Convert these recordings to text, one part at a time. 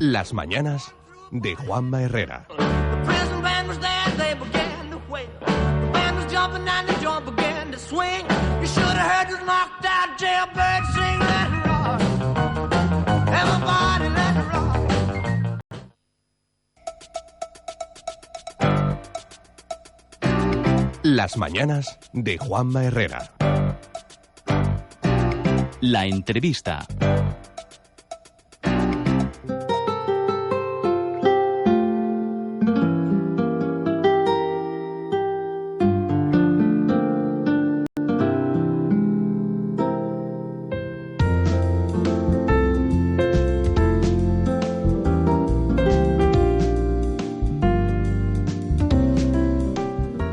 Las mañanas de Juanma Herrera. Las mañanas de Juanma Herrera. La entrevista.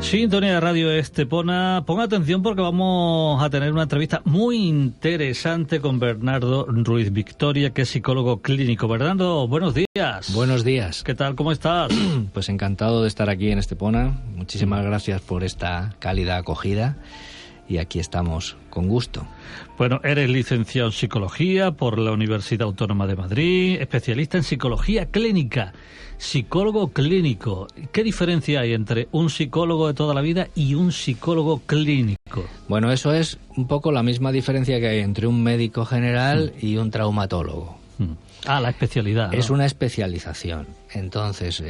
Sintonía de Radio Estepona, ponga atención porque vamos a tener una entrevista muy interesante con Bernardo Ruiz Victoria, que es psicólogo clínico. Bernardo, buenos días. Buenos días. ¿Qué tal? ¿Cómo estás? Pues encantado de estar aquí en Estepona. Muchísimas gracias por esta cálida acogida y aquí estamos con gusto. Bueno, eres licenciado en Psicología por la Universidad Autónoma de Madrid, especialista en Psicología Clínica, psicólogo clínico. ¿Qué diferencia hay entre un psicólogo de toda la vida y un psicólogo clínico? Bueno, eso es un poco la misma diferencia que hay entre un médico general y un traumatólogo. La especialidad, ¿no? Es una especialización. Entonces,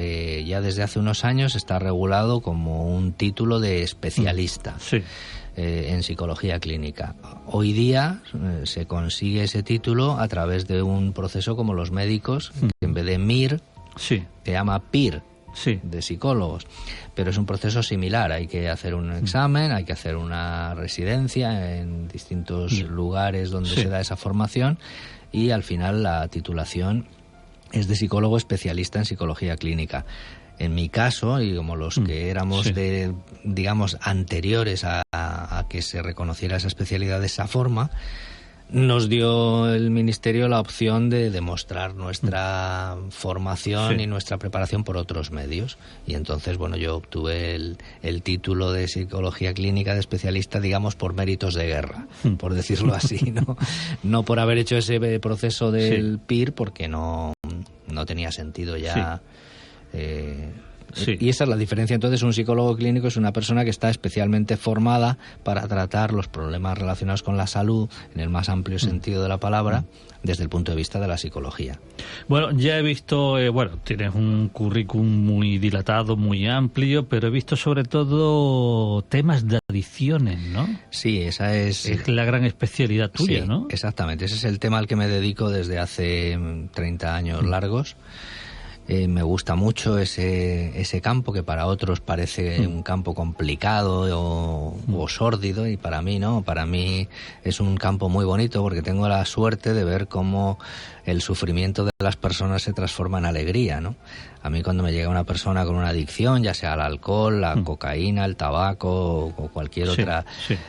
ya desde hace unos años está regulado como un título de especialista. Sí. En psicología clínica. Hoy día se consigue ese título a través de un proceso como los médicos, que en vez de MIR, se llama PIR, de psicólogos. Pero es un proceso similar, hay que hacer un examen, hay que hacer una residencia en distintos lugares donde se da esa formación y al final la titulación es de psicólogo especialista en psicología clínica. En mi caso, y como los que éramos digamos, anteriores a que se reconociera esa especialidad de esa forma, nos dio el Ministerio la opción de demostrar nuestra formación y nuestra preparación por otros medios. Y entonces, bueno, yo obtuve el título de psicología clínica de especialista, digamos, por méritos de guerra, por decirlo así, ¿no? No por haber hecho ese proceso del PIR, porque no tenía sentido ya. Y esa es la diferencia. Entonces, un psicólogo clínico es una persona que está especialmente formada para tratar los problemas relacionados con la salud en el más amplio sentido de la palabra, desde el punto de vista de la psicología. Bueno, ya he visto, tienes un currículum muy dilatado, muy amplio, pero he visto sobre todo temas de adicciones, ¿no? Sí, esa es la gran especialidad tuya, sí, ¿no? Exactamente, ese es el tema al que me dedico desde hace 30 años largos. Me gusta mucho ese campo que para otros parece un campo complicado o sórdido, y para mí no, para mí es un campo muy bonito porque tengo la suerte de ver cómo el sufrimiento de las personas se transforma en alegría, ¿no? A mí cuando me llega una persona con una adicción, ya sea al alcohol, la cocaína, el tabaco o cualquier otra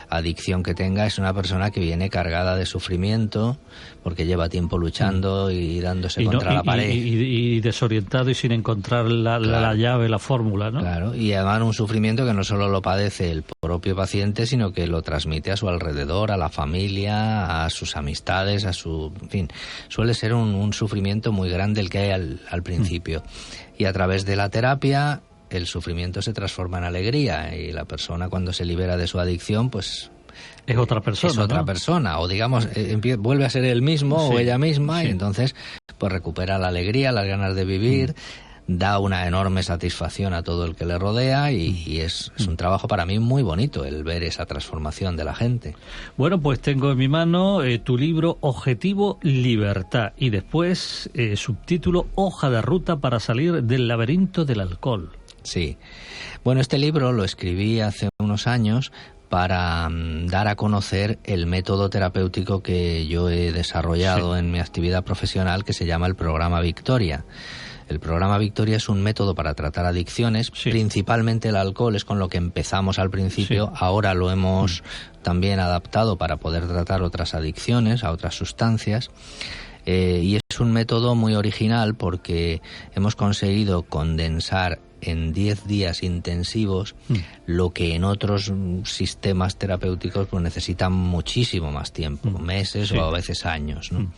adicción que tenga, es una persona que viene cargada de sufrimiento porque lleva tiempo luchando y dándose contra la pared. Y desorientado y sin encontrar la llave, la fórmula, ¿no? Claro, y además un sufrimiento que no solo lo padece el propio paciente, sino que lo transmite a su alrededor, a la familia, a sus amistades, en fin, suele ser un sufrimiento muy grande el que hay al principio. Y a través de la terapia el sufrimiento se transforma en alegría y la persona cuando se libera de su adicción pues es otra persona, es otra persona, o digamos vuelve a ser él mismo o ella misma y entonces pues recupera la alegría, las ganas de vivir, da una enorme satisfacción a todo el que le rodea y es un trabajo para mí muy bonito el ver esa transformación de la gente. Bueno, pues tengo en mi mano tu libro Objetivo Libertad y después subtítulo Hoja de ruta para salir del laberinto del alcohol. Sí. Bueno, este libro lo escribí hace unos años para dar a conocer el método terapéutico que yo he desarrollado en mi actividad profesional, que se llama el Programa Victoria. El Programa Victoria es un método para tratar adicciones, principalmente el alcohol, es con lo que empezamos al principio, ahora lo hemos también adaptado para poder tratar otras adicciones, a otras sustancias. Y es un método muy original porque hemos conseguido condensar en 10 días intensivos lo que en otros sistemas terapéuticos pues necesitan muchísimo más tiempo, meses o a veces años, ¿no?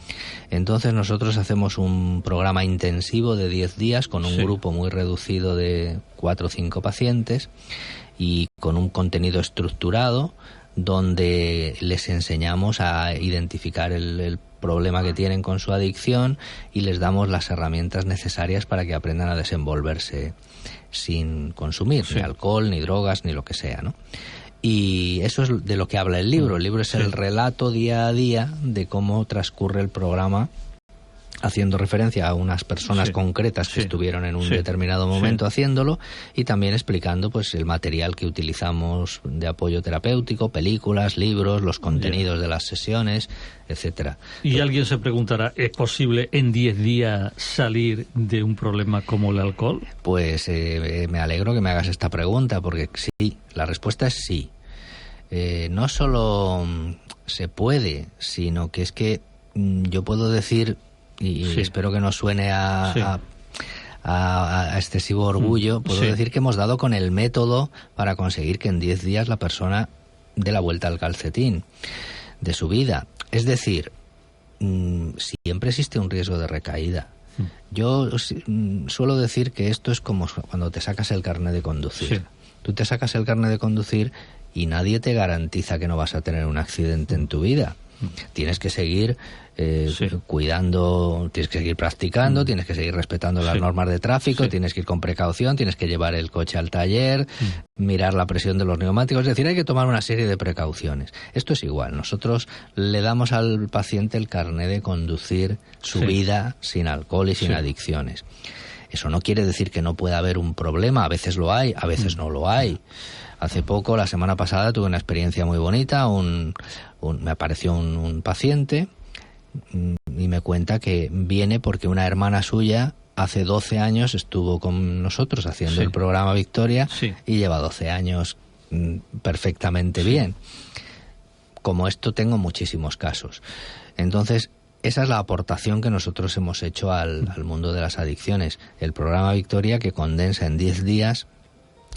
Entonces nosotros hacemos un programa intensivo de 10 días con un grupo muy reducido de 4 o 5 pacientes y con un contenido estructurado donde les enseñamos a identificar el problema que tienen con su adicción y les damos las herramientas necesarias para que aprendan a desenvolverse sin consumir ni alcohol, ni drogas, ni lo que sea, ¿no? Y eso es de lo que habla el libro. El libro es el relato día a día de cómo transcurre el programa, haciendo referencia a unas personas concretas que estuvieron en un determinado momento haciéndolo, y también explicando pues el material que utilizamos de apoyo terapéutico, películas, libros, los contenidos de las sesiones, etcétera. Y alguien se preguntará, ¿es posible en 10 días salir de un problema como el alcohol? Pues me alegro que me hagas esta pregunta, porque sí, la respuesta es sí. No solo se puede, sino que es que yo puedo decir, y espero que no suene a excesivo orgullo, puedo decir que hemos dado con el método para conseguir que en 10 días la persona dé la vuelta al calcetín de su vida. Es decir, siempre existe un riesgo de recaída. Yo suelo decir que esto es como cuando te sacas el carnet de conducir. Tú te sacas el carnet de conducir y nadie te garantiza que no vas a tener un accidente en tu vida. Tienes que seguir cuidando, tienes que seguir practicando, tienes que seguir respetando las normas de tráfico, tienes que ir con precaución, tienes que llevar el coche al taller, mirar la presión de los neumáticos, es decir, hay que tomar una serie de precauciones. Esto es igual, nosotros le damos al paciente el carné de conducir su vida sin alcohol y sin adicciones. Eso no quiere decir que no pueda haber un problema, a veces lo hay, a veces no lo hay. Hace poco, la semana pasada, tuve una experiencia muy bonita, me apareció un paciente y me cuenta que viene porque una hermana suya hace 12 años estuvo con nosotros haciendo el programa Victoria y lleva 12 años perfectamente bien. Como esto tengo muchísimos casos. Entonces, esa es la aportación que nosotros hemos hecho al mundo de las adicciones. El programa Victoria, que condensa en 10 días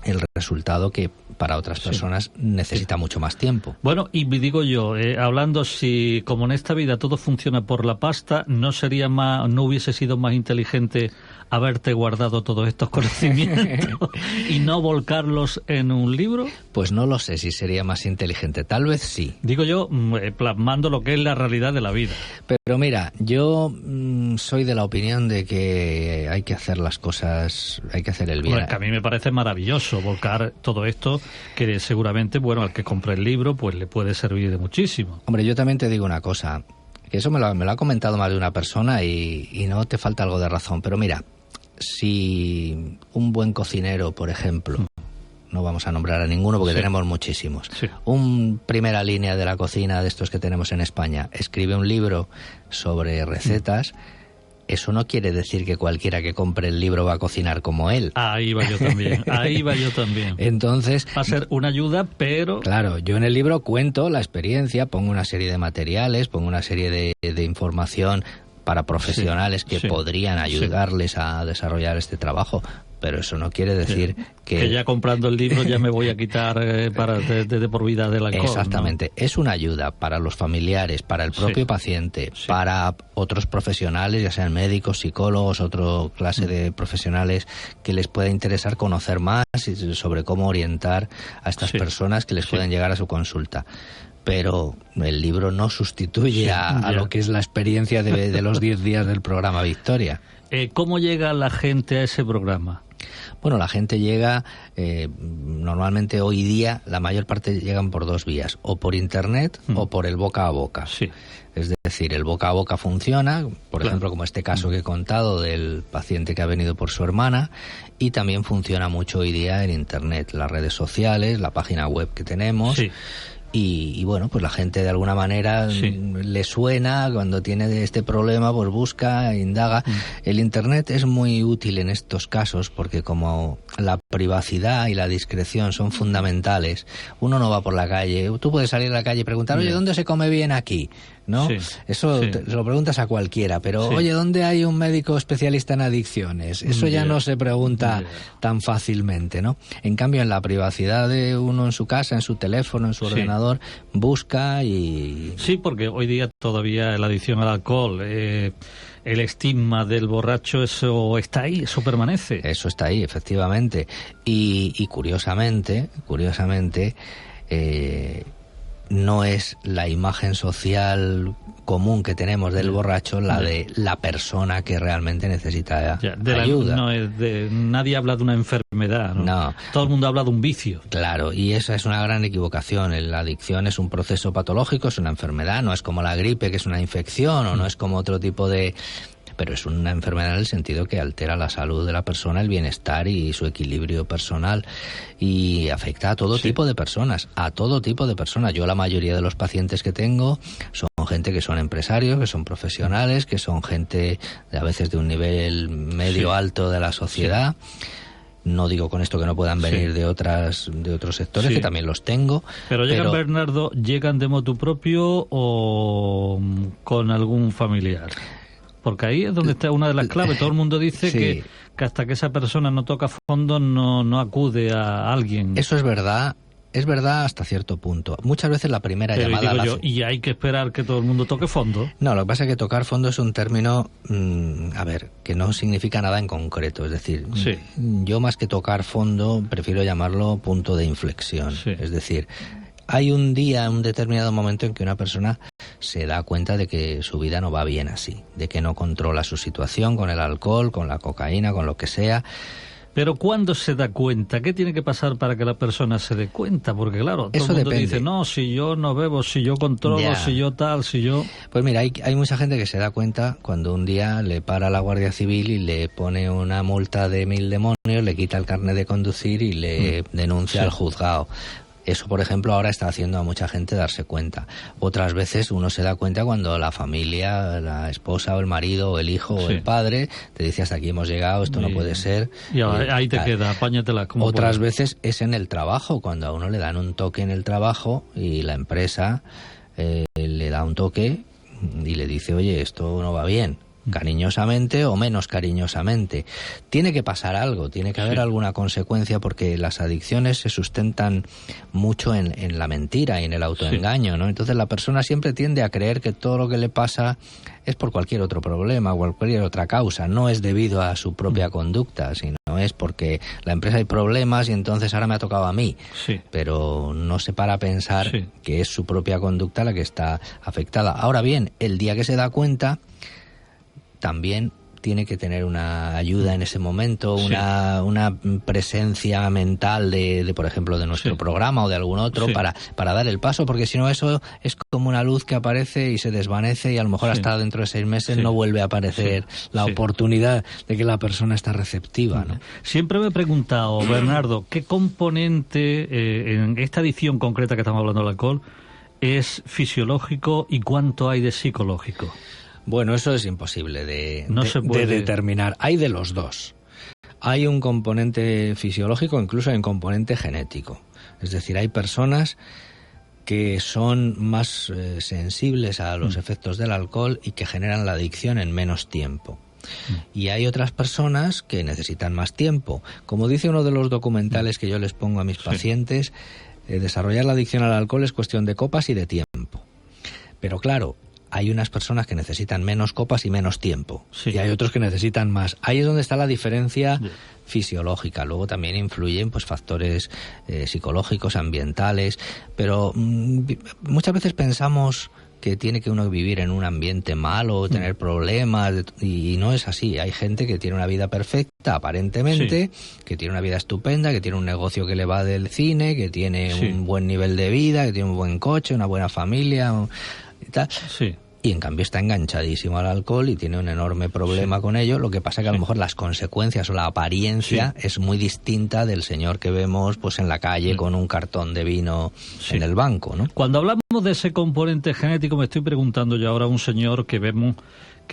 el resultado que para otras personas necesita mucho más tiempo. Bueno, y digo yo, hablando, si como en esta vida todo funciona por la pasta, ¿no hubiese sido más inteligente haberte guardado todos estos conocimientos y no volcarlos en un libro? Pues no lo sé si sería más inteligente, tal vez sí. Digo yo, plasmando lo que es la realidad de la vida. Pero mira, yo soy de la opinión de que hay que hacer las cosas, hay que hacer el bien. Bueno, que a mí me parece maravilloso volcar todo esto, que seguramente, bueno, al que compre el libro, pues le puede servir de muchísimo. Hombre, yo también te digo una cosa, que eso me lo ha comentado más de una persona y no te falta algo de razón, pero mira, si un buen cocinero, por ejemplo, no vamos a nombrar a ninguno porque tenemos muchísimos, un primera línea de la cocina de estos que tenemos en España, escribe un libro sobre recetas, eso no quiere decir que cualquiera que compre el libro va a cocinar como él. Ahí va yo también. Entonces, va a ser una ayuda, pero... Claro, yo en el libro cuento la experiencia, pongo una serie de materiales, pongo una serie de información para profesionales que podrían ayudarles a desarrollar este trabajo, pero eso no quiere decir que ya comprando el libro ya me voy a quitar de por vida del alcohol. Exactamente, ¿no? Es una ayuda para los familiares, para el propio paciente, para otros profesionales, ya sean médicos, psicólogos, otra clase de profesionales que les pueda interesar conocer más sobre cómo orientar a estas personas que les pueden llegar a su consulta. Pero el libro no sustituye a lo que es la experiencia de los 10 días del programa Victoria. ¿Cómo llega la gente a ese programa? Bueno, la gente llega, normalmente hoy día, la mayor parte llegan por 2 vías, o por internet o por el boca a boca. Es decir, el boca a boca funciona, por ejemplo, como este caso que he contado del paciente que ha venido por su hermana, y también funciona mucho hoy día en internet, las redes sociales, la página web que tenemos. Y bueno, pues la gente de alguna manera le suena, cuando tiene este problema, pues busca, indaga. El internet es muy útil en estos casos porque como la privacidad y la discreción son fundamentales. Uno no va por la calle, tú puedes salir a la calle y preguntar, oye, ¿dónde se come bien aquí? ¿No? Sí, eso se lo preguntas a cualquiera, pero oye, ¿dónde hay un médico especialista en adicciones? Eso ya no se pregunta tan fácilmente, ¿no? En cambio, en la privacidad de uno en su casa, en su teléfono, en su ordenador, busca y... Sí, porque hoy día todavía la adicción al alcohol, el estigma del borracho, eso está ahí, eso permanece. Eso está ahí, efectivamente. Y curiosamente, no es la imagen social común que tenemos del borracho la de la persona que realmente necesita ayuda. Nadie habla de una enfermedad, ¿no? No. Todo el mundo habla de un vicio. Claro, y esa es una gran equivocación. La adicción es un proceso patológico, es una enfermedad, no es como la gripe, que es una infección, o no es como otro tipo de... Pero es una enfermedad en el sentido que altera la salud de la persona, el bienestar y su equilibrio personal, y afecta a todo tipo de personas, Yo la mayoría de los pacientes que tengo son gente que son empresarios, que son profesionales, que son gente a veces de un nivel medio alto de la sociedad. No digo con esto que no puedan venir de otros sectores, que también los tengo. Pero Bernardo, ¿llegan de motu propio o con algún familiar? Porque ahí es donde está una de las claves. Todo el mundo dice que hasta que esa persona no toca fondo no acude a alguien. Eso es verdad hasta cierto punto. Muchas veces la primera llamada... ¿y hay que esperar que todo el mundo toque fondo? No, lo que pasa es que tocar fondo es un término, que no significa nada en concreto. Es decir, yo más que tocar fondo prefiero llamarlo punto de inflexión. Es decir, hay un determinado momento en que una persona se da cuenta de que su vida no va bien así, de que no controla su situación con el alcohol, con la cocaína, con lo que sea. Pero ¿cuándo se da cuenta? ¿Qué tiene que pasar para que la persona se dé cuenta? Porque claro, todo el mundo dice, no, si yo no bebo, si yo controlo, si yo tal, si yo... Pues mira, hay mucha gente que se da cuenta cuando un día le para la Guardia Civil y le pone una multa de 1000 demonios, le quita el carnet de conducir y le denuncia al juzgado. Eso, por ejemplo, ahora está haciendo a mucha gente darse cuenta. Otras veces uno se da cuenta cuando la familia, la esposa o el marido o el hijo o el padre te dice hasta aquí hemos llegado, esto no puede ser. Y ahí te queda, apáñatela. Otras veces es en el trabajo, cuando a uno le dan un toque en el trabajo y la empresa le da un toque y le dice, oye, esto no va bien. Cariñosamente o menos cariñosamente. Tiene que pasar algo, tiene que haber alguna consecuencia, porque las adicciones se sustentan mucho en la mentira y en el autoengaño, ¿no? Entonces la persona siempre tiende a creer que todo lo que le pasa es por cualquier otro problema o cualquier otra causa, no es debido a su propia conducta, sino es porque la empresa hay problemas y entonces ahora me ha tocado a mí. Pero no se para a pensar que es su propia conducta la que está afectada. Ahora bien, el día que se da cuenta, también tiene que tener una ayuda en ese momento, una presencia mental de por ejemplo, de nuestro programa o de algún otro para dar el paso, porque si no eso es como una luz que aparece y se desvanece y a lo mejor hasta dentro de 6 meses no vuelve a aparecer la oportunidad de que la persona está receptiva, ¿no? Siempre me he preguntado, Bernardo, ¿qué componente en esta adicción concreta que estamos hablando del alcohol es fisiológico y cuánto hay de psicológico? Bueno, eso es imposible de determinar. Hay de los dos. Hay un componente fisiológico, incluso hay un componente genético. Es decir, hay personas que son más sensibles a los efectos del alcohol y que generan la adicción en menos tiempo. Y hay otras personas que necesitan más tiempo. Como dice uno de los documentales que yo les pongo a mis pacientes, desarrollar la adicción al alcohol es cuestión de copas y de tiempo. Pero claro, hay unas personas que necesitan menos copas y menos tiempo. Y hay otros que necesitan más. Ahí es donde está la diferencia fisiológica. Luego también influyen pues factores psicológicos, ambientales. Pero muchas veces pensamos que tiene que uno vivir en un ambiente malo, tener problemas, y no es así. Hay gente que tiene una vida perfecta, aparentemente, que tiene una vida estupenda, que tiene un negocio que le va del cine, que tiene un buen nivel de vida, que tiene un buen coche, una buena familia... y tal. Y en cambio está enganchadísimo al alcohol y tiene un enorme problema con ello. Lo que pasa que a lo mejor las consecuencias o la apariencia es muy distinta del señor que vemos pues en la calle con un cartón de vino en el banco, ¿no? Cuando hablamos de ese componente genético, me estoy preguntando yo ahora a un señor que vemos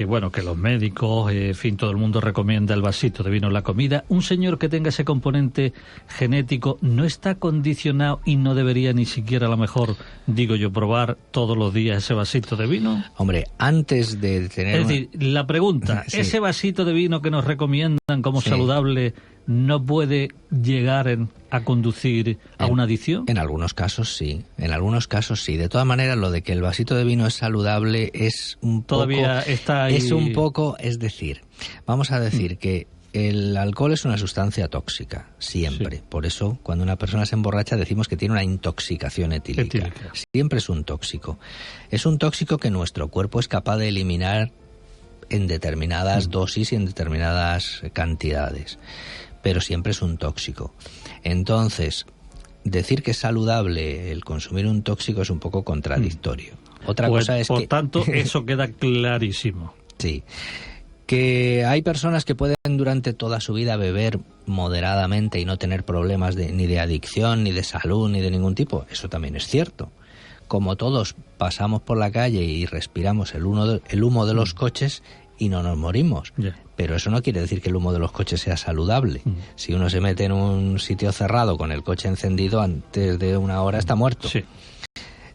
bueno, que los médicos, en fin, todo el mundo recomienda el vasito de vino en la comida. Un señor que tenga ese componente genético no está condicionado y no debería ni siquiera, a lo mejor, digo yo, probar todos los días ese vasito de vino. Hombre, antes de tener... Es decir, la pregunta, sí. ¿Ese vasito de vino que nos recomiendan como saludable no puede llegar a conducir a una adicción? En algunos casos sí, De todas maneras, lo de que el vasito de vino es saludable es un poco... Todavía está ahí... Es decir, vamos a decir que el alcohol es una sustancia tóxica, siempre. Sí. Por eso, cuando una persona se emborracha, decimos que tiene una intoxicación etílica. Siempre es un tóxico. Es un tóxico que nuestro cuerpo es capaz de eliminar en determinadas dosis y en determinadas cantidades. Pero siempre es un tóxico. Entonces, decir que es saludable el consumir un tóxico es un poco contradictorio. Otra cosa es por tanto, eso queda clarísimo. Sí. Que hay personas que pueden durante toda su vida beber moderadamente y no tener problemas ni de adicción, ni de salud, ni de ningún tipo. Eso también es cierto. Como todos pasamos por la calle y respiramos el humo de los coches y no nos morimos. Yeah. Pero eso no quiere decir que el humo de los coches sea saludable. Si uno se mete en un sitio cerrado con el coche encendido, antes de una hora está muerto. Sí.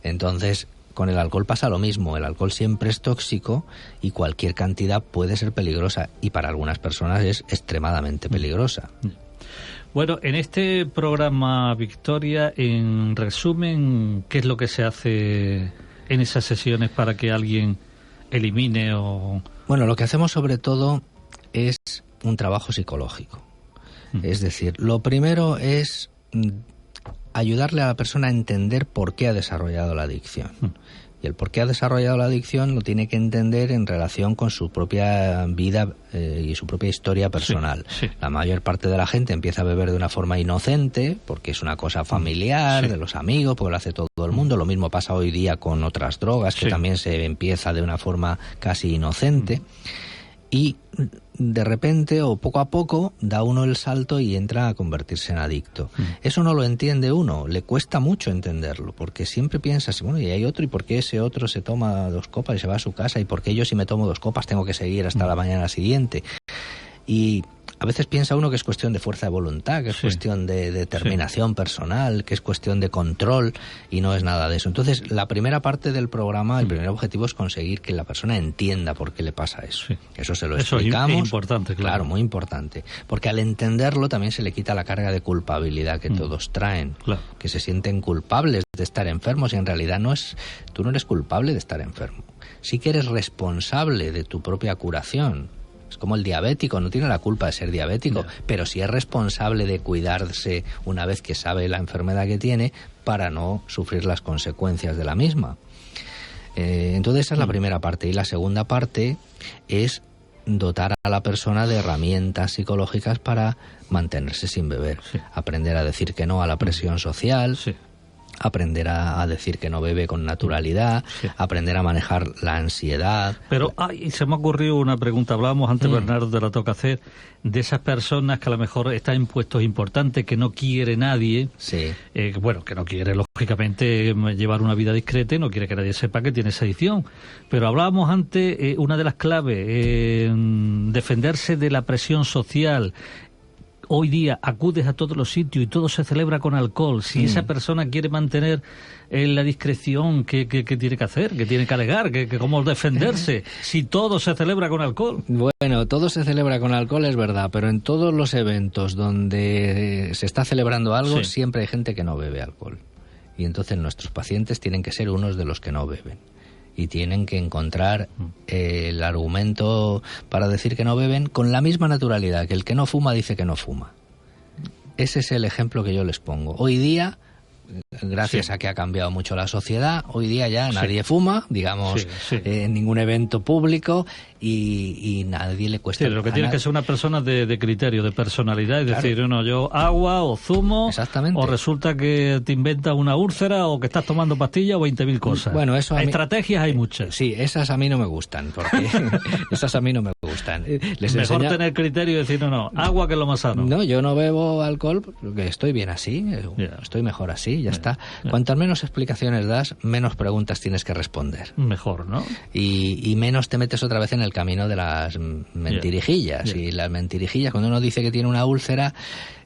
Entonces, con el alcohol pasa lo mismo. El alcohol siempre es tóxico y cualquier cantidad puede ser peligrosa. Y para algunas personas es extremadamente peligrosa. Bueno, en este programa, Victoria, en resumen, ¿qué es lo que se hace en esas sesiones para que alguien elimine o...? Bueno, lo que hacemos sobre todo es un trabajo psicológico. Es decir, lo primero es ayudarle a la persona a entender por qué ha desarrollado la adicción. Y el por qué ha desarrollado la adicción lo tiene que entender en relación con su propia vida y su propia historia personal. Sí. La mayor parte de la gente empieza a beber de una forma inocente, porque es una cosa familiar, de los amigos, porque lo hace todo el mundo. Lo mismo pasa hoy día con otras drogas, que también se empieza de una forma casi inocente. Y de repente o poco a poco da uno el salto y entra a convertirse en adicto. Eso no lo entiende uno, le cuesta mucho entenderlo, porque siempre piensas, bueno, y hay otro, ¿y por qué ese otro se toma 2 copas y se va a su casa? ¿Y por qué yo si me tomo 2 copas tengo que seguir hasta la mañana siguiente? Y a veces piensa uno que es cuestión de fuerza de voluntad, que es cuestión de determinación personal, que es cuestión de control, y no es nada de eso. Entonces, la primera parte del programa, el primer objetivo es conseguir que la persona entienda por qué le pasa eso. Sí. Eso se lo explicamos. Eso es importante, claro. Muy importante. Porque al entenderlo también se le quita la carga de culpabilidad que todos traen. Claro. Que se sienten culpables de estar enfermos y en realidad tú no eres culpable de estar enfermo. Sí que eres responsable de tu propia curación. Es como el diabético, no tiene la culpa de ser diabético, pero sí es responsable de cuidarse una vez que sabe la enfermedad que tiene para no sufrir las consecuencias de la misma. Entonces esa es la primera parte. Y la segunda parte es dotar a la persona de herramientas psicológicas para mantenerse sin beber. Aprender a decir que no a la presión social. Aprender a decir que no bebe con naturalidad, aprender a manejar la ansiedad. Pero se me ha ocurrido una pregunta. Hablábamos antes, Bernardo, de la toca hacer, de esas personas que a lo mejor están en puestos importantes, que no quiere nadie, que no quiere, lógicamente, llevar una vida discreta y no quiere que nadie sepa que tiene esa adicción. Pero hablábamos antes, una de las claves, defenderse de la presión social. Hoy día acudes a todos los sitios y todo se celebra con alcohol. Si esa persona quiere mantener la discreción, ¿qué tiene que hacer? ¿Qué tiene que alegar? ¿Cómo defenderse? Si todo se celebra con alcohol. Bueno, todo se celebra con alcohol, es verdad, pero en todos los eventos donde se está celebrando algo, siempre hay gente que no bebe alcohol. Y entonces nuestros pacientes tienen que ser unos de los que no beben. Y tienen que encontrar el argumento para decir que no beben con la misma naturalidad que el que no fuma dice que no fuma. Ese es el ejemplo que yo les pongo. Hoy día, gracias a que ha cambiado mucho la sociedad, hoy día ya nadie fuma, digamos, en ningún evento público y nadie le cuesta. Lo que tiene que ser una persona de criterio, de personalidad, es decir, yo agua o zumo, o resulta que te inventas una úlcera o que estás tomando pastillas o 20.000 cosas. Bueno, eso estrategias hay muchas. Sí, esas a mí no me gustan, porque esas a mí no me gustan. Mejor tener criterio y decir, agua que es lo más sano. No, yo no bebo alcohol porque estoy bien así, estoy mejor así. así, ya está. Cuantas menos explicaciones das, menos preguntas tienes que responder. Mejor, ¿no? Y menos te metes otra vez en el camino de las mentirijillas. Y las mentirijillas, cuando uno dice que tiene una úlcera,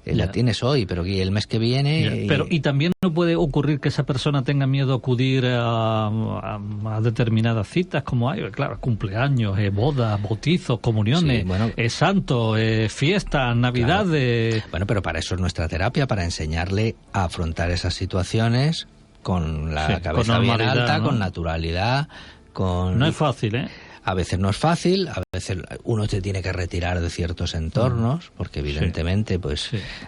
la tienes hoy, pero el mes que viene... Y también no puede ocurrir que esa persona tenga miedo a acudir a determinadas citas, como hay, claro, cumpleaños, bodas, bautizos, comuniones, santos, fiestas, navidades... Bueno, pero para eso es nuestra terapia, para enseñarle a afrontar esas situaciones con la cabeza bien alta, ¿no? Con naturalidad, con... No es fácil, ¿eh? A veces no es fácil, a veces uno se tiene que retirar de ciertos entornos, porque evidentemente,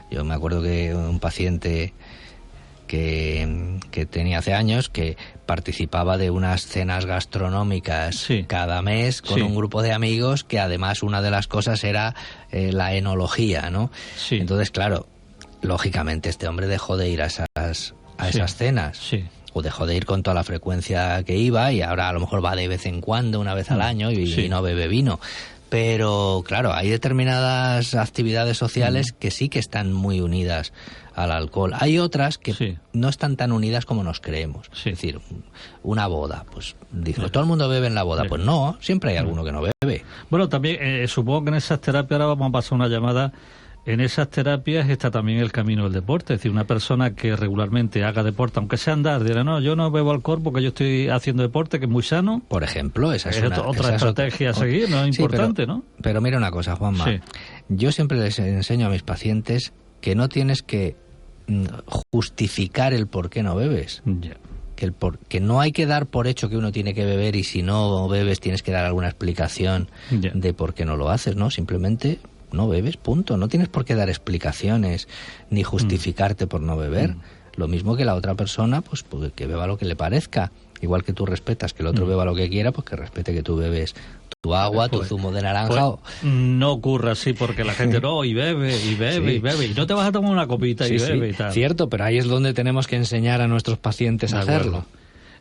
yo me acuerdo que un paciente que tenía hace años, que participaba de unas cenas gastronómicas cada mes con un grupo de amigos, que además una de las cosas era la enología, ¿no? Entonces, claro, lógicamente este hombre dejó de ir a esas cenas. O dejó de ir con toda la frecuencia que iba, y ahora a lo mejor va de vez en cuando, una vez al año, y no bebe vino. Pero claro, hay determinadas actividades sociales que sí que están muy unidas al alcohol. Hay otras que no están tan unidas como nos creemos. Es decir, una boda, pues dice, todo el mundo bebe en la boda. Pues no, siempre hay alguno que no bebe. Bueno, también supongo que en esas terapias, ahora vamos a pasar una llamada. En esas terapias está también el camino del deporte. Es decir, una persona que regularmente haga deporte, aunque sea andar, dirá, no, yo no bebo alcohol porque yo estoy haciendo deporte, que es muy sano. Por ejemplo, esa es otra estrategia a seguir, ¿no? Importante, ¿no? Pero mira una cosa, Juanma. Yo siempre les enseño a mis pacientes que no tienes que justificar el por qué no bebes. Que no hay que dar por hecho que uno tiene que beber, y si no bebes tienes que dar alguna explicación de por qué no lo haces, ¿no? Simplemente... no bebes, punto. No tienes por qué dar explicaciones ni justificarte por no beber. Lo mismo que la otra persona, pues que beba lo que le parezca. Igual que tú respetas que el otro beba lo que quiera, pues que respete que tú bebes tu agua, tu zumo de naranja. No ocurra así, porque la gente y bebe, y bebe, y bebe. Y no te vas a tomar una copita y bebe y tal. Cierto, pero ahí es donde tenemos que enseñar a nuestros pacientes a hacerlo.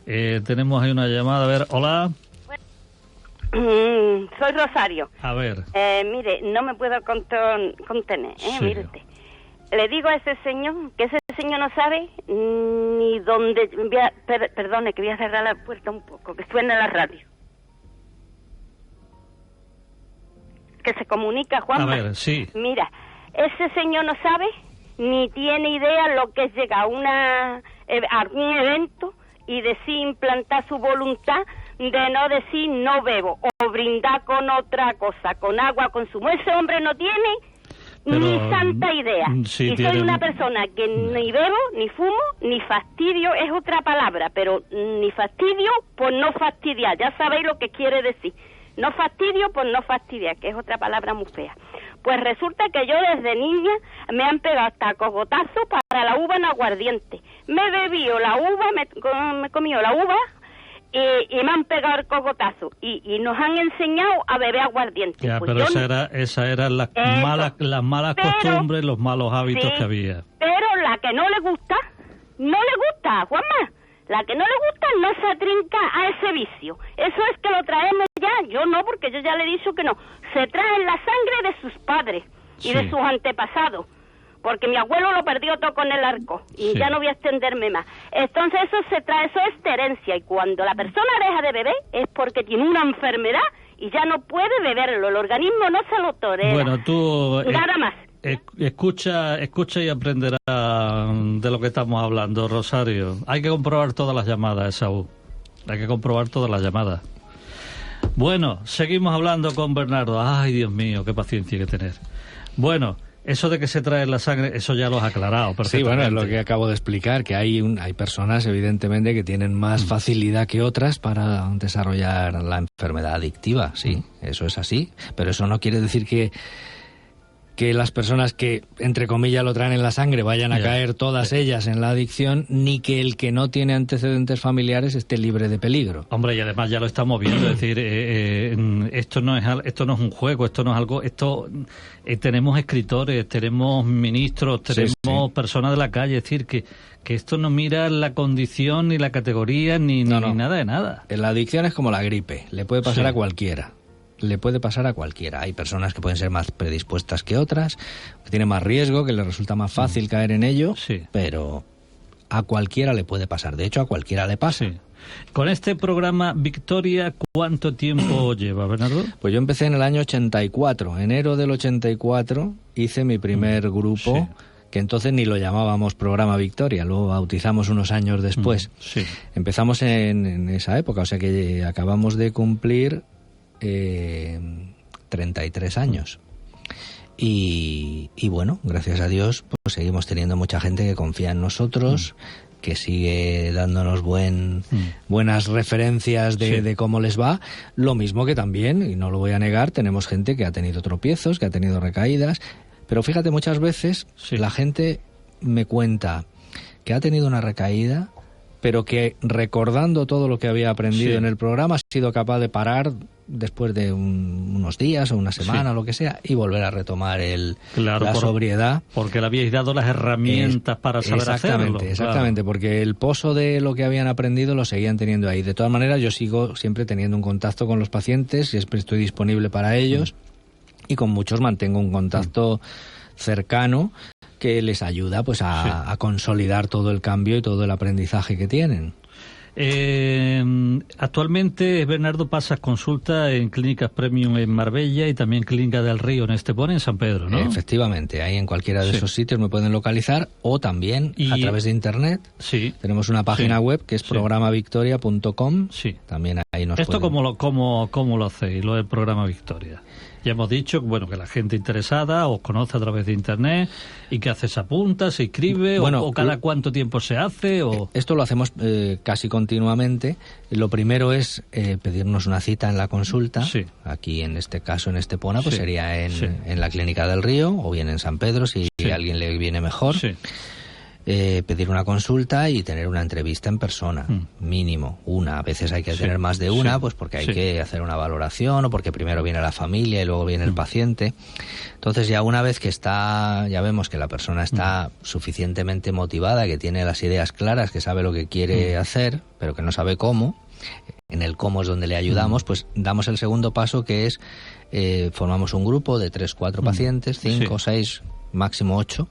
Tenemos ahí una llamada. A ver, hola. Soy Rosario. A ver. Mire, no me puedo contener, mire usted. Le digo a ese señor que ese señor no sabe ni dónde... Perdone, que voy a cerrar la puerta un poco, que suena la radio. Que se comunica, Juanma. A ver, Mira, ese señor no sabe ni tiene idea lo que es llegar a algún evento y decir, implantar su voluntad de no decir no bebo, o brindar con otra cosa, con agua, consumo. Ese hombre no tiene ni santa idea. Y soy una persona que ni bebo, ni fumo, ni fastidio, es otra palabra, pero ni fastidio por no fastidiar. Ya sabéis lo que quiere decir. No fastidio por no fastidiar, que es otra palabra muy fea. Pues resulta que yo desde niña me han pegado hasta cogotazos para la uva en aguardiente. Me he bebido la uva, me he comido la uva, y me han pegado el cogotazo y nos han enseñado a beber aguardiente. Pues pero esas eran las malas costumbres, los malos hábitos que había. Pero la que no le gusta, Juanma. La que no le gusta no se atrinca a ese vicio. Eso es que lo traemos ya. Yo no, porque yo ya le he dicho que no. Se trae en la sangre de sus padres y de sus antepasados. Porque mi abuelo lo perdió todo con el arco. Y ya no voy a extenderme más. Entonces eso es herencia. Y cuando la persona deja de beber es porque tiene una enfermedad y ya no puede beberlo. El organismo no se lo tolera. Bueno, tú... Nada más. Escucha y aprenderá de lo que estamos hablando, Rosario. Hay que comprobar todas las llamadas, Esaú. Hay que comprobar todas las llamadas. Bueno, seguimos hablando con Bernardo. Ay, Dios mío, qué paciencia hay que tener. Bueno, eso de que se trae en la sangre, eso ya lo has aclarado perfectamente. Sí, bueno, es lo que acabo de explicar, que hay personas, evidentemente, que tienen más facilidad que otras para desarrollar la enfermedad adictiva. Sí, eso es así. Pero eso no quiere decir que las personas que, entre comillas, lo traen en la sangre vayan a caer todas ellas en la adicción, ni que el que no tiene antecedentes familiares esté libre de peligro. Hombre, y además ya lo estamos viendo, es decir, esto no es un juego, esto no es algo, tenemos escritores, tenemos ministros, tenemos personas de la calle, es decir, que esto no mira la condición, ni la categoría, ni nada de nada. La adicción es como la gripe, le puede pasar a cualquiera. Hay personas que pueden ser más predispuestas que otras, que tienen más riesgo, que les resulta más fácil caer en ello, pero a cualquiera le puede pasar. De hecho, a cualquiera le pasa. Sí. Con este programa Victoria, ¿cuánto tiempo lleva, Bernardo? Pues yo empecé en el año 84. Enero del 84 hice mi primer grupo, que entonces ni lo llamábamos Programa Victoria, lo bautizamos unos años después. Sí. Empezamos en esa época, o sea que acabamos de cumplir 33 años. Y bueno, gracias a Dios, pues seguimos teniendo mucha gente que confía en nosotros, que sigue dándonos buenas referencias de cómo les va. Lo mismo que también, y no lo voy a negar, tenemos gente que ha tenido tropiezos, que ha tenido recaídas. Pero fíjate, muchas veces la gente me cuenta que ha tenido una recaída, pero que recordando todo lo que había aprendido en el programa ha sido capaz de parar después de unos días o una semana o lo que sea y volver a retomar la sobriedad. Porque le habíais dado las herramientas para saber hacerlo. Exactamente, porque el pozo de lo que habían aprendido lo seguían teniendo ahí. De todas maneras, yo sigo siempre teniendo un contacto con los pacientes, siempre estoy disponible para ellos y con muchos mantengo un contacto cercano que les ayuda pues a consolidar todo el cambio y todo el aprendizaje que tienen. Actualmente, Bernardo, pasas consulta en clínicas Premium en Marbella y también Clínica del Río en Estepona, en San Pedro, ¿no? Efectivamente, ahí en cualquiera de esos sitios me pueden localizar, o también a través de internet. Tenemos una página web que es programavictoria.com. También ahí nos ¿Esto pueden... cómo lo hacéis, lo del programa Victoria? Ya hemos dicho que la gente interesada os conoce a través de internet y que hace, se apunta, se inscribe, o cada cuánto tiempo se hace. Esto lo hacemos casi continuamente. Lo primero es pedirnos una cita en la consulta. Aquí en este caso en Estepona pues sería en la Clínica del Río o bien en San Pedro si a alguien le viene mejor. Pedir una consulta y tener una entrevista en persona, mínimo una. A veces hay que tener más de una, pues porque hay que hacer una valoración o porque primero viene la familia y luego viene el paciente. Entonces ya una vez que ya vemos que la persona está suficientemente motivada, que tiene las ideas claras, que sabe lo que quiere hacer, pero que no sabe cómo, en el cómo es donde le ayudamos, pues damos el segundo paso, que es formamos un grupo de 3-4 pacientes, 5 o 6, máximo 8,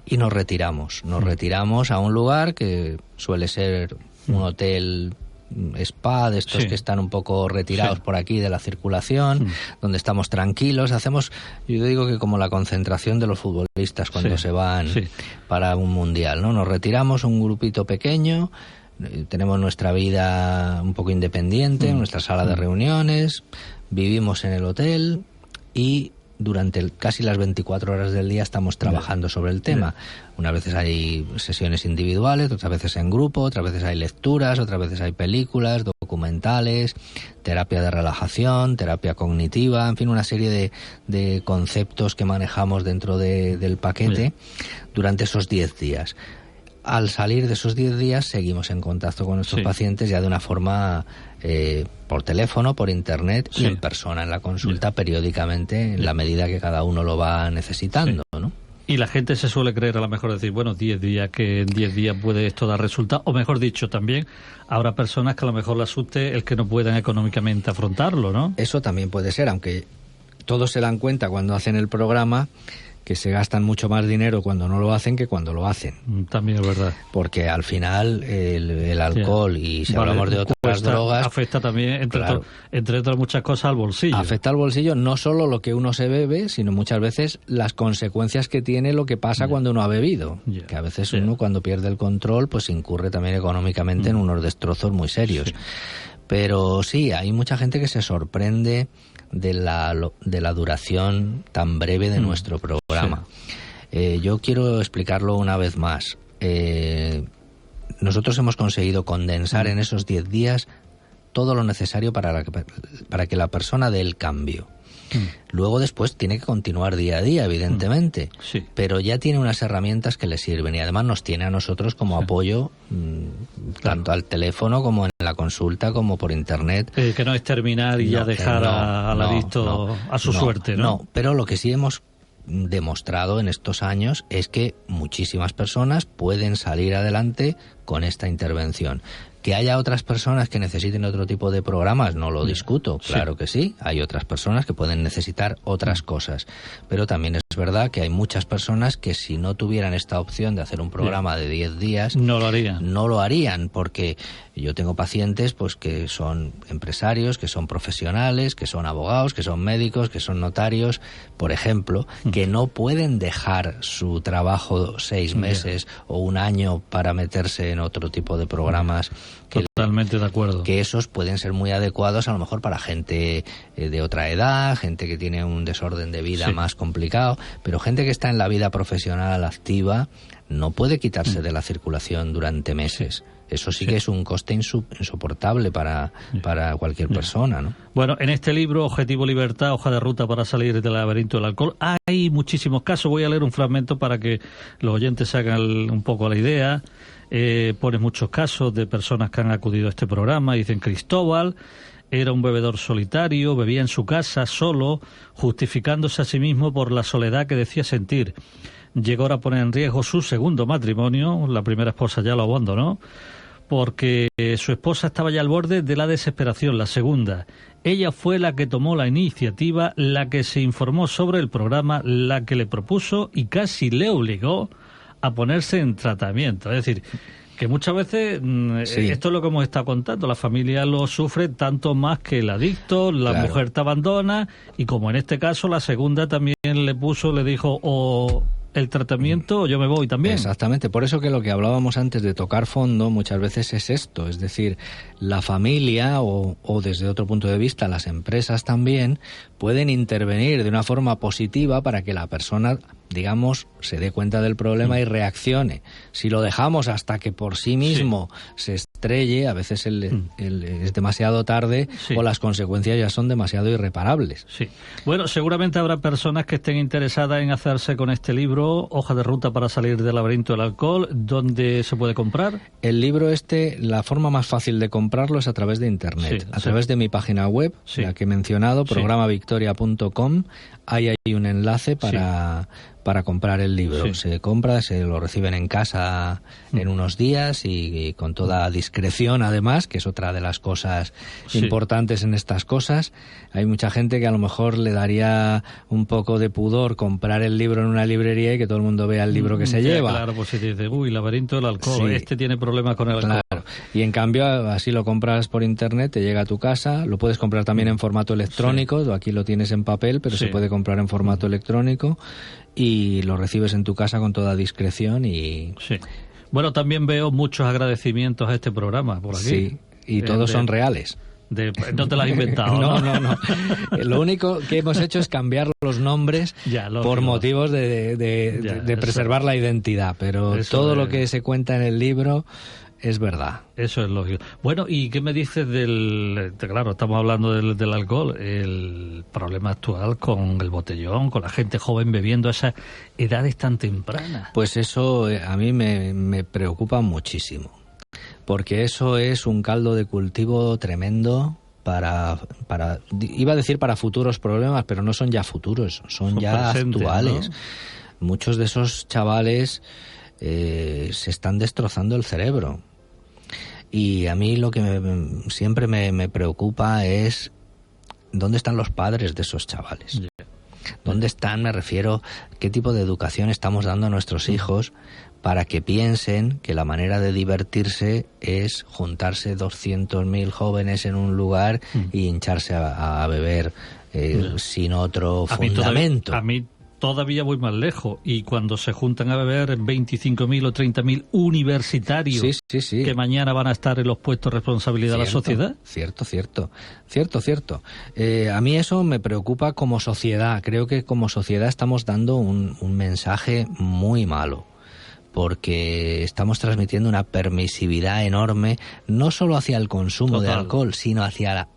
y nos retiramos a un lugar que suele ser un hotel spa, de estos que están un poco retirados por aquí de la circulación, donde estamos tranquilos. Hacemos, yo digo que como la concentración de los futbolistas cuando se van para un mundial, ¿no? Nos retiramos un grupito pequeño, tenemos nuestra vida un poco independiente, nuestra sala de reuniones, vivimos en el hotel y durante casi las 24 horas del día estamos trabajando sobre el tema. Unas veces hay sesiones individuales, otras veces en grupo, otras veces hay lecturas, otras veces hay películas, documentales, terapia de relajación, terapia cognitiva, en fin, una serie de conceptos que manejamos dentro del paquete durante esos 10 días. Al salir de esos 10 días seguimos en contacto con nuestros pacientes ya de una forma por teléfono, por internet y en persona en la consulta periódicamente en la medida que cada uno lo va necesitando, ¿no? Y la gente se suele creer, a lo mejor decir, 10 días, que en 10 días puede esto dar resultado, o mejor dicho, también habrá personas que a lo mejor le asuste el que no puedan económicamente afrontarlo, ¿no? Eso también puede ser, aunque todos se dan cuenta cuando hacen el programa que se gastan mucho más dinero cuando no lo hacen que cuando lo hacen. También es verdad. Porque al final el alcohol y si hablamos de otras drogas... Afecta también, entre otras muchas cosas, al bolsillo. Afecta al bolsillo no solo lo que uno se bebe, sino muchas veces las consecuencias que tiene lo que pasa cuando uno ha bebido. Que a veces uno cuando pierde el control pues incurre también económicamente en unos destrozos muy serios. Pero sí, hay mucha gente que se sorprende de la duración tan breve de nuestro programa. Yo quiero explicarlo una vez más. Nosotros hemos conseguido condensar en esos 10 días todo lo necesario para que la persona dé el cambio. Luego después tiene que continuar día a día, evidentemente, pero ya tiene unas herramientas que le sirven y además nos tiene a nosotros como apoyo, tanto al teléfono como en la consulta como por internet. Que no es terminar y ya dejar al adicto a su suerte, ¿no? No, pero lo que sí hemos demostrado en estos años es que muchísimas personas pueden salir adelante con esta intervención. Que haya otras personas que necesiten otro tipo de programas, no lo discuto, claro que sí. Hay otras personas que pueden necesitar otras cosas, pero también es Es verdad que hay muchas personas que si no tuvieran esta opción de hacer un programa de 10 días... No lo harían, porque yo tengo pacientes pues que son empresarios, que son profesionales, que son abogados, que son médicos, que son notarios, por ejemplo, que no pueden dejar su trabajo 6 meses o un año para meterse en otro tipo de programas. Totalmente de acuerdo. Que esos pueden ser muy adecuados a lo mejor para gente de otra edad, gente que tiene un desorden de vida más complicado, pero gente que está en la vida profesional activa no puede quitarse de la circulación durante meses. Eso sí que es un coste insoportable para cualquier persona, ¿no? Bueno, en este libro, Objetivo Libertad, hoja de ruta para salir del laberinto del alcohol, hay muchísimos casos. Voy a leer un fragmento para que los oyentes se hagan un poco la idea. Pones muchos casos de personas que han acudido a este programa. Dicen: Cristóbal era un bebedor solitario, bebía en su casa solo, justificándose a sí mismo por la soledad que decía sentir. Llegó a poner en riesgo su segundo matrimonio. La primera esposa ya lo abandonó porque su esposa estaba ya al borde de la desesperación. La segunda, ella fue la que tomó la iniciativa, la que se informó sobre el programa, la que le propuso y casi le obligó a ponerse en tratamiento. Es decir, que muchas veces esto es lo que hemos estado contando, la familia lo sufre tanto más que el adicto, la mujer te abandona, y como en este caso la segunda también le dijo o el tratamiento o yo me voy también. Exactamente, por eso que lo que hablábamos antes de tocar fondo muchas veces es esto, es decir, la familia o desde otro punto de vista las empresas también pueden intervenir de una forma positiva para que la persona, digamos, se dé cuenta del problema y reaccione. Si lo dejamos hasta que por sí mismo se estrelle, a veces es demasiado tarde o las consecuencias ya son demasiado irreparables. Sí. Bueno, seguramente habrá personas que estén interesadas en hacerse con este libro, Hoja de ruta para salir del laberinto del alcohol. ¿Dónde se puede comprar? El libro la forma más fácil de comprarlo es a través de Internet, a través de mi página web, la que he mencionado, programavictoria.com. Ahí hay un enlace para comprar el libro. Se compra, se lo reciben en casa en unos días y con toda discreción, además, que es otra de las cosas importantes en estas cosas. Hay mucha gente que a lo mejor le daría un poco de pudor comprar el libro en una librería y que todo el mundo vea el libro que se lleva. Claro, pues si te dice, laberinto del alcohol, este tiene problemas con el alcohol. Claro. Y en cambio, así lo compras por Internet, te llega a tu casa, lo puedes comprar también en formato electrónico, aquí lo tienes en papel, pero se puede comprar en formato electrónico y lo recibes en tu casa con toda discreción y... Sí. Bueno, también veo muchos agradecimientos a este programa por aquí. Sí, y todos son reales. No te lo has inventado, No. Lo único que hemos hecho es cambiar los nombres por motivos de preservar la identidad, pero todo lo que se cuenta en el libro es verdad. Eso es lógico. Bueno, ¿y qué me dices claro, estamos hablando del alcohol, el problema actual con el botellón, con la gente joven bebiendo a esas edades tan tempranas? Pues eso a mí me preocupa muchísimo, porque eso es un caldo de cultivo tremendo iba a decir para futuros problemas, pero no son ya futuros, son ya actuales, ¿no? Muchos de esos chavales se están destrozando el cerebro. Y a mí lo que siempre me preocupa es ¿dónde están los padres de esos chavales? ¿Dónde están? Me refiero, ¿qué tipo de educación estamos dando a nuestros hijos para que piensen que la manera de divertirse es juntarse 200.000 jóvenes en un lugar y hincharse a beber sin otro fundamento? A mí todavía voy más lejos, y cuando se juntan a beber 25.000 o 30.000 universitarios que mañana van a estar en los puestos de responsabilidad de la sociedad. Cierto. A mí eso me preocupa como sociedad. Creo que como sociedad estamos dando un mensaje muy malo, porque estamos transmitiendo una permisividad enorme, no solo hacia el consumo de alcohol, sino hacia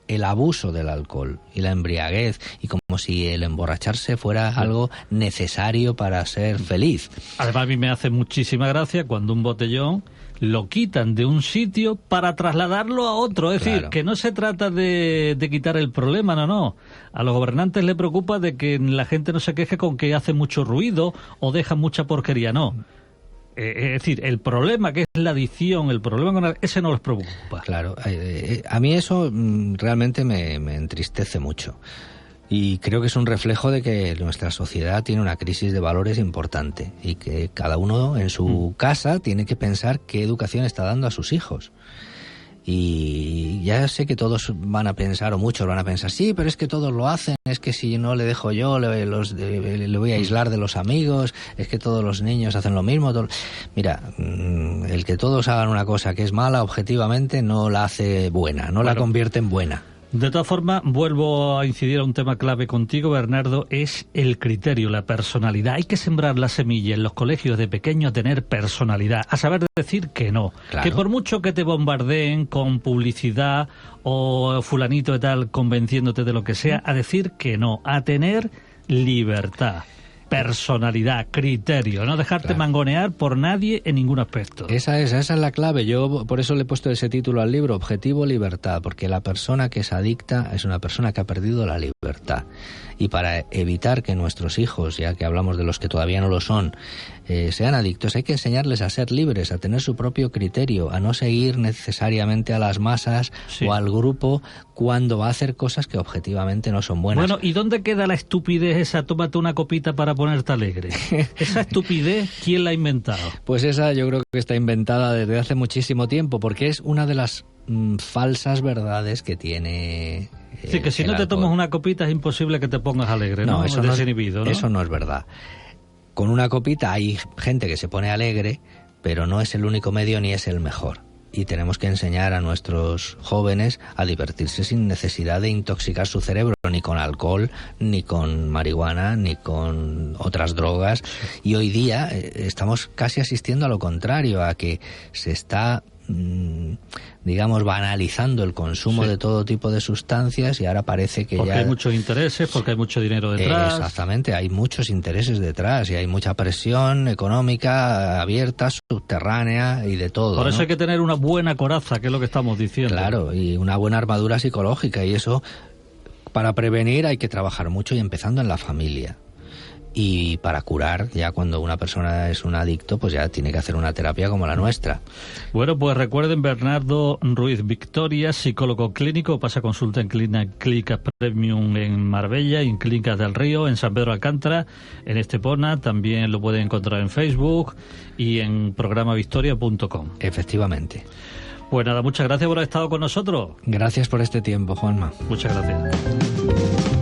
el abuso del alcohol y la embriaguez, y como si el emborracharse fuera algo necesario para ser feliz. Además, a mí me hace muchísima gracia cuando un botellón lo quitan de un sitio para trasladarlo a otro. Es decir, que no se trata de quitar el problema, no. A los gobernantes les preocupa de que la gente no se queje con que hace mucho ruido o deja mucha porquería, no. Es decir, el problema que es la adicción, el problema ese no les preocupa. Claro, a mí eso realmente me entristece mucho. Y creo que es un reflejo de que nuestra sociedad tiene una crisis de valores importante y que cada uno en su casa tiene que pensar qué educación está dando a sus hijos. Y ya sé que todos van a pensar, o muchos van a pensar, sí, pero es que todos lo hacen, es que si no le dejo yo, le voy a aislar de los amigos, es que todos los niños hacen lo mismo. Mira, el que todos hagan una cosa que es mala, objetivamente, no la hace buena, no la convierte en buena. De todas formas, vuelvo a incidir a un tema clave contigo, Bernardo, es el criterio, la personalidad. Hay que sembrar la semilla en los colegios de pequeño a tener personalidad, a saber decir que no. Claro. Que por mucho que te bombardeen con publicidad o fulanito de tal convenciéndote de lo que sea, a decir que no, a tener libertad. Personalidad, criterio, no dejarte mangonear por nadie en ningún aspecto. Esa es la clave. Yo por eso le he puesto ese título al libro, Objetivo Libertad, porque la persona que es adicta es una persona que ha perdido la libertad. Y para evitar que nuestros hijos, ya que hablamos de los que todavía no lo son, sean adictos, hay que enseñarles a ser libres, a tener su propio criterio, a no seguir necesariamente a las masas o al grupo cuando va a hacer cosas que objetivamente no son buenas. Bueno, ¿y dónde queda la estupidez esa, tómate una copita para ponerte alegre? ¿Esa estupidez quién la ha inventado? Pues esa yo creo que está inventada desde hace muchísimo tiempo, porque es una de las falsas verdades que tiene... Sí, que si no te tomas una copita es imposible que te pongas alegre, ¿no? Eso desinhibido, ¿no? Eso no es verdad. Con una copita hay gente que se pone alegre, pero no es el único medio ni es el mejor. Y tenemos que enseñar a nuestros jóvenes a divertirse sin necesidad de intoxicar su cerebro, ni con alcohol, ni con marihuana, ni con otras drogas. Y hoy día estamos casi asistiendo a lo contrario, a que se está... digamos, banalizando el consumo de todo tipo de sustancias y ahora parece que porque hay muchos intereses, porque hay mucho dinero detrás. Exactamente, hay muchos intereses detrás y hay mucha presión económica abierta, subterránea y de todo. Por eso hay que tener una buena coraza, que es lo que estamos diciendo. Claro, y una buena armadura psicológica, y eso, para prevenir hay que trabajar mucho y empezando en la familia. Y para curar, ya cuando una persona es un adicto, pues ya tiene que hacer una terapia como la nuestra. Bueno, pues recuerden, Bernardo Ruiz Victoria, psicólogo clínico, pasa consulta en Clínicas Premium en Marbella, en Clínicas del Río, en San Pedro Alcántara, en Estepona, también lo pueden encontrar en Facebook y en programavictoria.com. Efectivamente. Pues nada, muchas gracias por haber estado con nosotros. Gracias por este tiempo, Juanma. Muchas gracias.